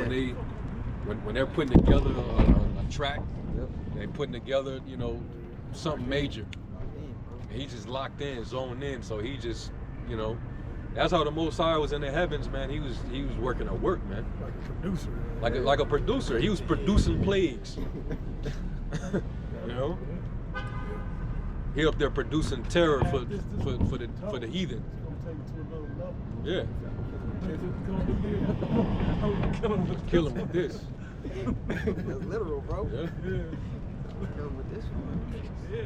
when they're putting together a track, they're putting together, you know, something major. And he just locked in, zoned in, so he just, you know, that's how the Most High was in the heavens, man. He was working a work, man. Like a producer. Like a producer. He was producing plagues. You know? He up there producing terror for the heathen. Yeah. Kill him with this. That's literal, bro. Yeah. Kill him with this one. Yeah.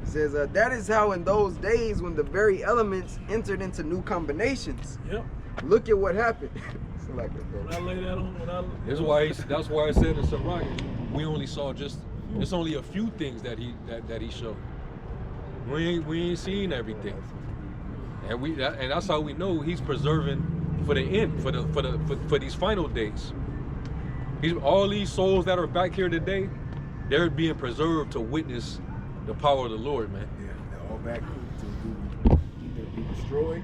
It says, that is how in those days when the very elements entered into new combinations. Yep. Look at what happened. It's like it, bro. When I lay that on, That's why I said in Sirach, we only saw it's only a few things that he showed. We ain't seen everything. And that's how we know he's preserving for the end, for these final days. All these souls that are back here today, they're being preserved to witness the power of the Lord, man. Yeah, they're all back to either be destroyed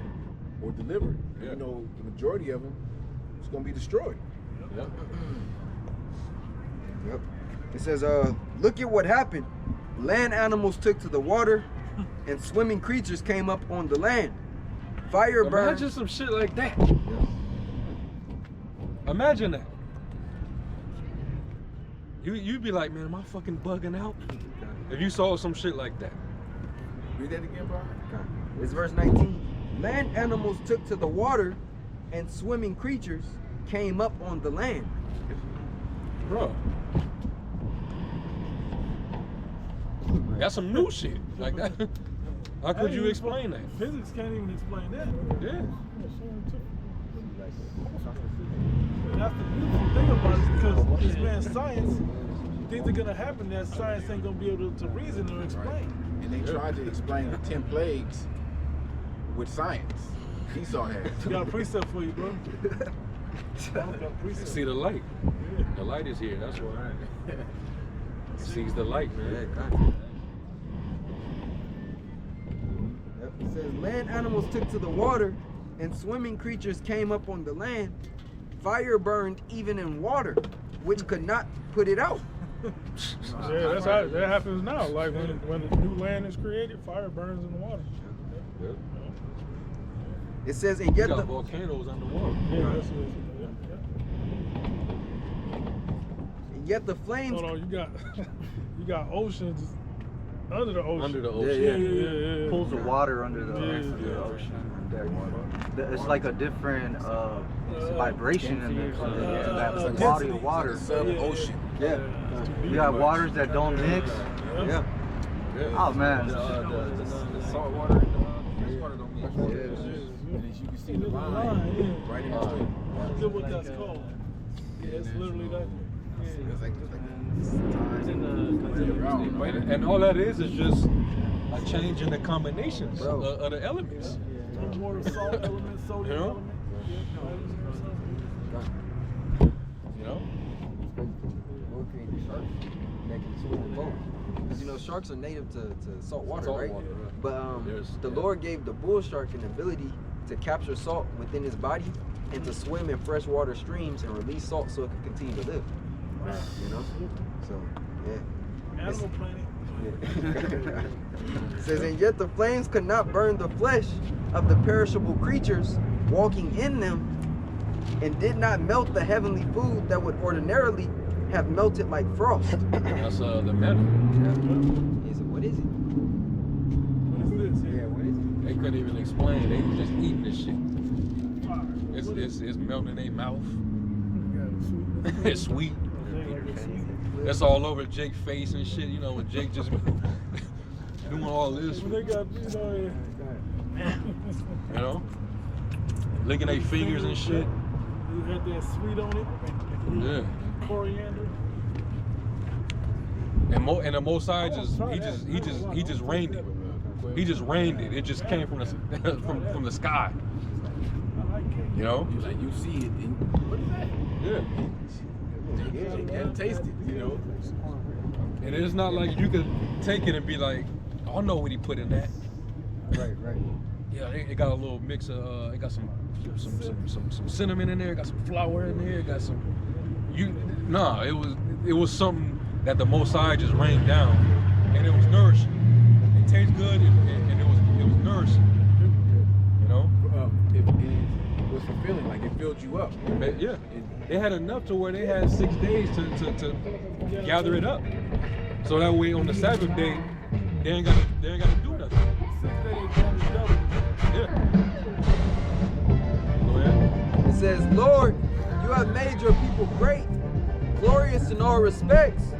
or delivered. Yeah. You know, the majority of them is going to be destroyed. Yep. Yep. It says, look at what happened. Land animals took to the water, and swimming creatures came up on the land. Fire burned. Imagine some shit like that. Imagine that. You'd be like, man, am I fucking bugging out? If you saw some shit like that. Read that again, bro. It's verse 19. Land animals took to the water, and swimming creatures came up on the land. Bro. That's some new shit. Like that. How could you explain that? Physics can't even explain that. Yeah. That's the beautiful thing about it, because this man's science, things are gonna happen that science ain't gonna be able to reason or explain. Right. And they tried to explain the 10 plagues with science. Esau had. We got a precept for you, bro. See the light. Yeah. The light is here. That's why. Sees the light, man. Yep. It says land animals took to the water, and swimming creatures came up on the land. Fire burned even in water, which could not put it out. Yeah, that's how that happens now. Like when a new land is created, fire burns in the water. Yeah. It says, and yet you got the volcanoes underwater. Yeah, that's it. and yet the flames. Hold on, you got oceans under the ocean. Under the ocean. Yeah. Pools of water under the Yeah. ocean. It's like a different vibration in there. So that body of water. Sub-ocean. Yeah. You got waters that don't mix. Yeah. Oh man. The salt water and the fresh water don't mix. And as you can see the line right in between. Look what that's called. Yeah, it's literally that. It's like time. And all that is just a change in the combinations of the elements. Water, salt element, sodium element. You know? We'll create the shark, making swim in both. Because you know sharks are native to salt water, right? But the Lord gave the bull shark an ability to capture salt within his body and to swim in freshwater streams and release salt so it can continue to live. You know? So, yeah. Animal Planet. It says, and yet the flames could not burn the flesh of the perishable creatures walking in them, and did not melt the heavenly food that would ordinarily have melted like frost. That's the manna. He said, what is it? What is this? Yeah, what is it? They couldn't even explain. They were just eating this shit. It's melting in their mouth. It's sweet. That's all over Jake's face and shit. You know, when Jake just doing all this. They got, you know, licking their fingers and shit. You had that sweet on it. Yeah. Coriander. And the Most High he just rained it. He just rained it. It just came from the from the sky. You know. Like you see it. And, what is that? Yeah. You can't taste it, you know. And it's not like you could take it and be like, I don't know what he put in that. Right. Yeah, it got a little mix of. It got some cinnamon in there. It got some flour in there. It got some. It was something that the Most High just rained down, and it was nourishing. It tastes good, and it was nourishing. You know. What's the feeling like? It filled you up. Yeah. They had enough to where they had 6 days to gather it up. So that way on the Sabbath day, they ain't gotta do nothing. 6 days times double. Yeah. Go ahead. It says, Lord, you have made your people great, glorious in all respects.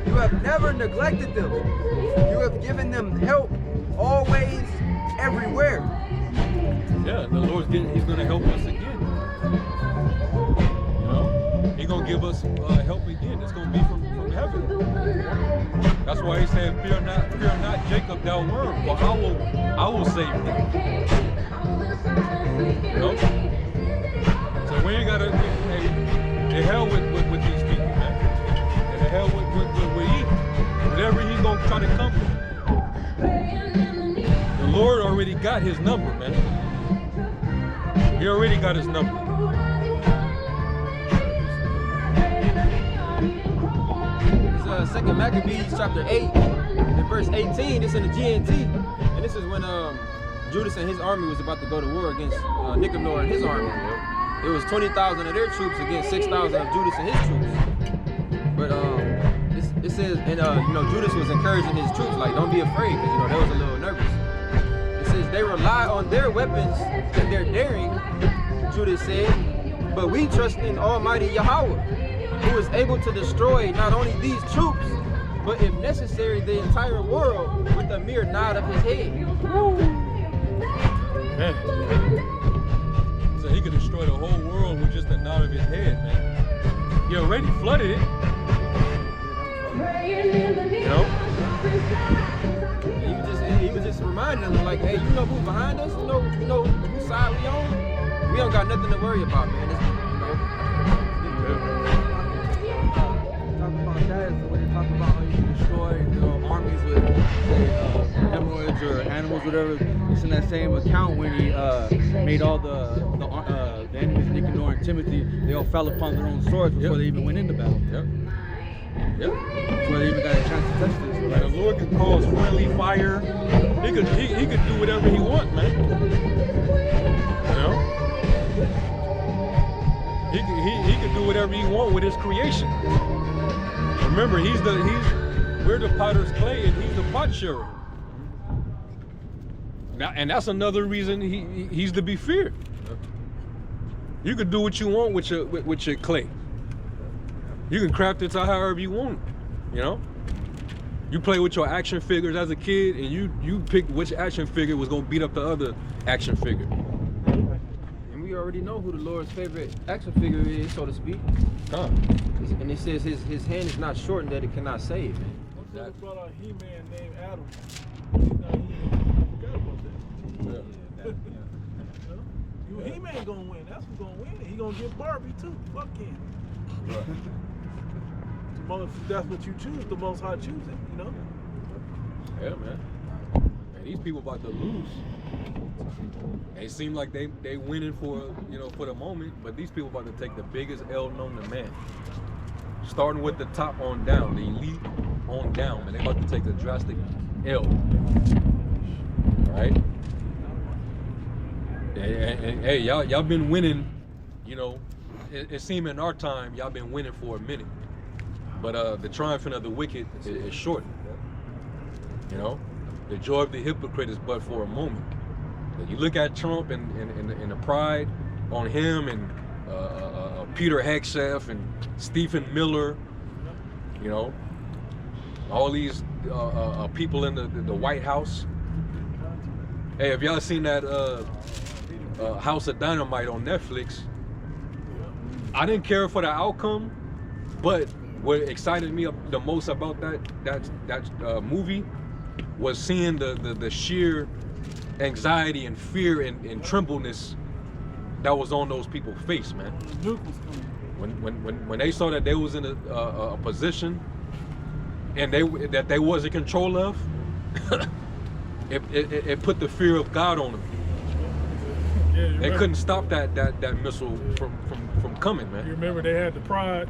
You have never neglected them. You have given them help always, everywhere. Yeah, the Lord's He's gonna help us again. You know, He's gonna give us help again. It's gonna be from heaven. That's why He said, "Fear not, Jacob, thou worm, for I will save thee." You know. So we ain't gotta. The hell with these people, man. And the hell with E. Whatever He's gonna try to come with. The Lord already got His number, man. He already got His number. It's 2 Maccabees chapter 8 and verse 18. This in the GNT, and this is when Judas and his army was about to go to war against Nicanor and his army. It was 20,000 of their troops against 6,000 of Judas and his troops. But it says, and Judas was encouraging his troops, like, don't be afraid, because they was a little nervous. It says they rely on their weapons and their daring, Judas said, but we trust in Almighty Yahweh, who is able to destroy not only these troops, but if necessary, the entire world with a mere nod of his head. Man. So He could destroy the whole world with just a nod of His head, man. He already flooded it. You know? He was just reminding them, like, hey, you know who's behind us? You know whose side we on? We don't got nothing to worry about, man. Talk about that is when they talk about how you can destroy armies with, say, hemorrhoids or animals, whatever. It's in that same account when he made all the enemies, Nicanor and Timothy, they all fell upon their own swords before they even went into battle. Yep. Before they even got a chance to touch this. Like the Lord can cause friendly fire. He could do whatever He wants, man. You know? He could do whatever He wants with His creation. Remember, we're the potter's clay and He's the potsherd. Now, and that's another reason He's to be feared. You can do what you want with your clay. You can craft it to however you want, you know? You play with your action figures as a kid, and you pick which action figure was gonna beat up the other action figure. And we already know who the Lord's favorite action figure is, so to speak. Huh. And it says his hand is not shortened that it cannot save, man. That's what brought out He-Man named Adam. I forgot about that. Yeah. He-Man gonna win. That's who's gonna win. He gonna get Barbie too. Fuck him. Right. That's what you choose. The Most High choose it. You know. Yeah, man. And these people about to lose. They seem like they winning for the moment, but these people about to take the biggest L known to man. Starting with the top on down, the elite on down, and they about to take a drastic L. Right? And hey, y'all been winning. It seems in our time y'all been winning for a minute, but the triumphing of the wicked is short. The joy of the hypocrite is but for a moment. But you look at Trump and the pride on him and Peter Hegseth and Stephen Miller, all these people in the White House. Hey, have y'all seen that House of Dynamite on Netflix? I didn't care for the outcome, but what excited me the most about that movie was seeing the sheer anxiety and fear and trembleness that was on those people's face, man. When they saw that they was in a position and they was in control of, it put the fear of God on them. They couldn't stop that missile from coming, man. You remember they had the Pride.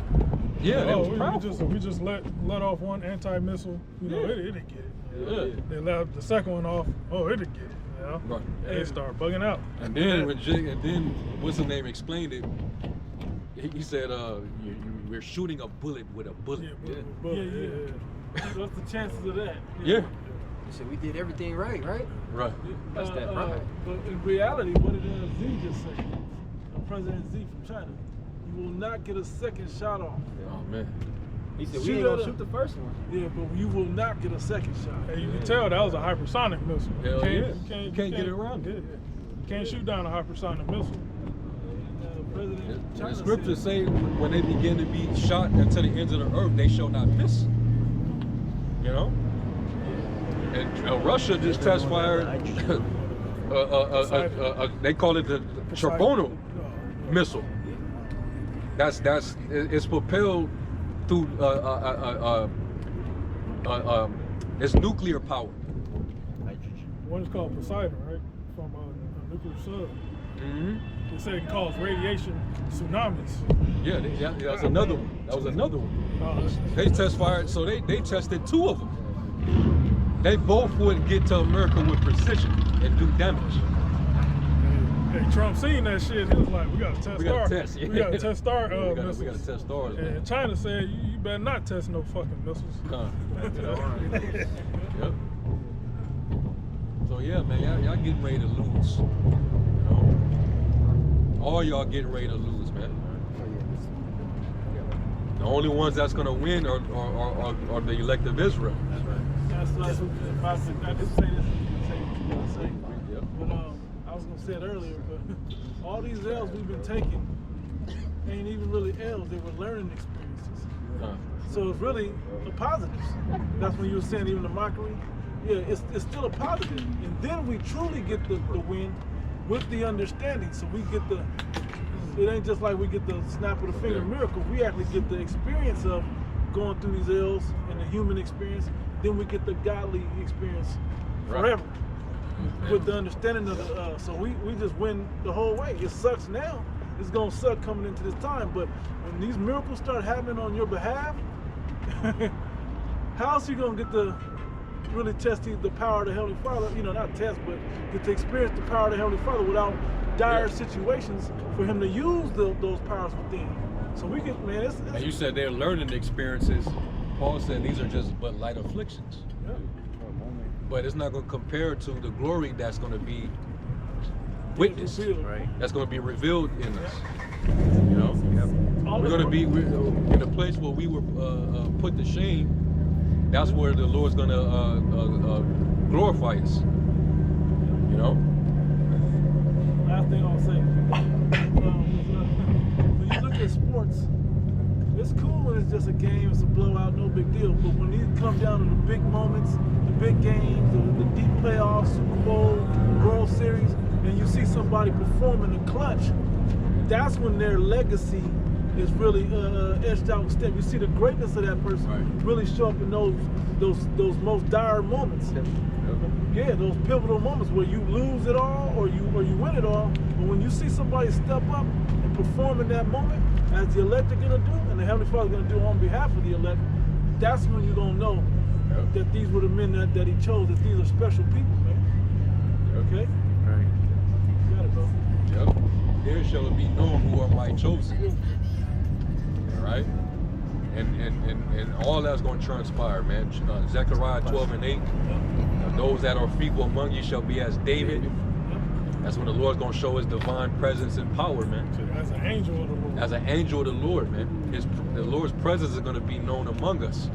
Yeah, that was powerful. we just let off one anti-missile. You know, it didn't get it. Yeah. They let the second one off. Oh, it didn't get it. You know? Right. They start bugging out. And then what's his name explained it. He said, "We're shooting a bullet with a bullet." Yeah. What's the chances of that? Yeah. So we did everything right, right? Right. That's that pride. But in reality, what did Xi just say? President Xi from China. You will not get a second shot off. Oh man. He said we ain't gonna shoot the first one. Yeah, but you will not get a second shot. Hey, you can tell that was a hypersonic missile. Hell yeah. You can't get around it. You can't shoot down a hypersonic missile. The scriptures say when they begin to be shot until the ends of the earth, they shall not miss. You know? And Russia just test fired, they call it the Chernobyl missile. It's propelled through it's nuclear power. One is called Poseidon, right? From a nuclear sub. Mm-hmm. They say it can cause radiation tsunamis. Yeah, that was another one. That was another one. They test fired, so they tested 2 of them. They both would get to America with precision and do damage. Hey, Trump seen that shit. He was like, "We gotta test We gotta our, test, yeah. we gotta test our missiles." We gotta test ours. Man. And China said, "You better not test no fucking missiles." Yep. So yeah, man, y'all getting ready to lose. You know, all y'all getting ready to lose, man. The only ones that's gonna win are the elect of Israel. That's what I didn't say this. Yep. But I was gonna say it earlier, but all these L's we've been taking ain't even really L's. They were learning experiences. So it's really the positives. That's when you were saying even the mockery. Yeah, it's still a positive. And then we truly get the win with the understanding. So we get it ain't just like we get the snap of the finger miracle. We actually get the experience of going through these L's and the human experience. Then we get the godly experience forever with the understanding of the. So we just win the whole way. It sucks now. It's gonna suck coming into this time. But when these miracles start happening on your behalf, how else you gonna get to really test the power of the Heavenly Father? You know, not test, but get to experience the power of the Heavenly Father without dire situations for Him to use those powers within. So we can, man. And you said they're learning experiences. Paul said these are just but light afflictions. Yeah. But it's not going to compare to the glory that's going to be witnessed, right? That's going to be revealed in us. You know, we're going to be in a place where we were put to shame. That's where the Lord's going to glorify us. You know. Last thing I'll say. When you look at sports, it's cool when it's just a game, it's a blowout, no big deal. But when you come down to the big moments, the big games, the deep playoffs, Super Bowl, World Series, and you see somebody perform in the clutch, that's when their legacy is really etched out with stem. You see the greatness of that person really show up in those most dire moments. Yeah, those pivotal moments where you lose it all or you win it all. But when you see somebody step up and perform in that moment, as the elect are gonna do, and the Heavenly Father gonna do on behalf of the elect, that's when you're gonna know that these were the men that He chose, that these are special people, man. Okay? Right. You got it, bro. Yep. There shall it be known who are my chosen. All right? And all that's going to transpire, man. Zechariah 12:8. Those that are feeble among you shall be as David. That's when the Lord's going to show His divine presence and power, man. As an angel of the Lord. As an angel of the Lord, man. The Lord's presence is going to be known among us.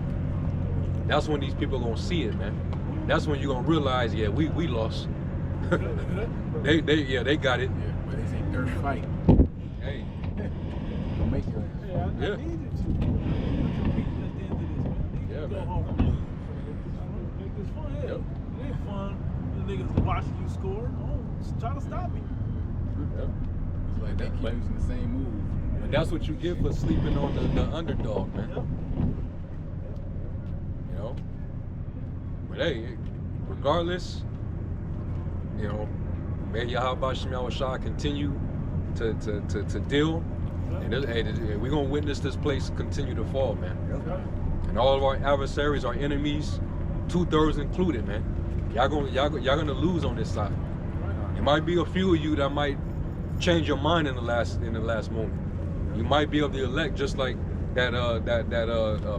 That's when these people are going to see it, man. That's when you're going to realize, yeah, we lost. they got it. Yeah, but it's a dirt fight. Hey. Don't make it. I need you to compete at the end of this, man. Yeah, Go man. home. Make this fun, yeah. Yep. It ain't fun. The niggas watching you score. No, just try to stop me. Yep. It's like they keep using the same move. And that's what you get for sleeping on the underdog, man. Yep. You know? But hey, regardless, you know, may Yahweh Shem Yahushua continue to deal. And we're gonna witness this place continue to fall, man. And all of our adversaries, our enemies, 2/3 included, man. Y'all gonna lose on this side. It might be a few of you that might change your mind in the last moment. You might be of the elect, just like that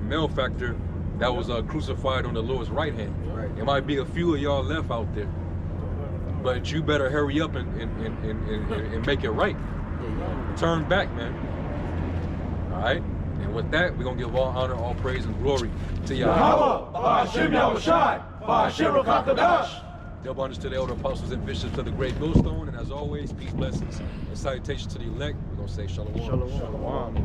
malefactor that was crucified on the Lord's right hand. Right. It might be a few of y'all left out there, but you better hurry up and make it right. Turn back, man. All right. And with that, we're gonna give all honor, all praise, and glory to Yahweh. Double honors to the elder apostles and bishops of the great millstone, and as always, peace, blessings, and salutations to the elect. We're gonna say shalom. Shalom.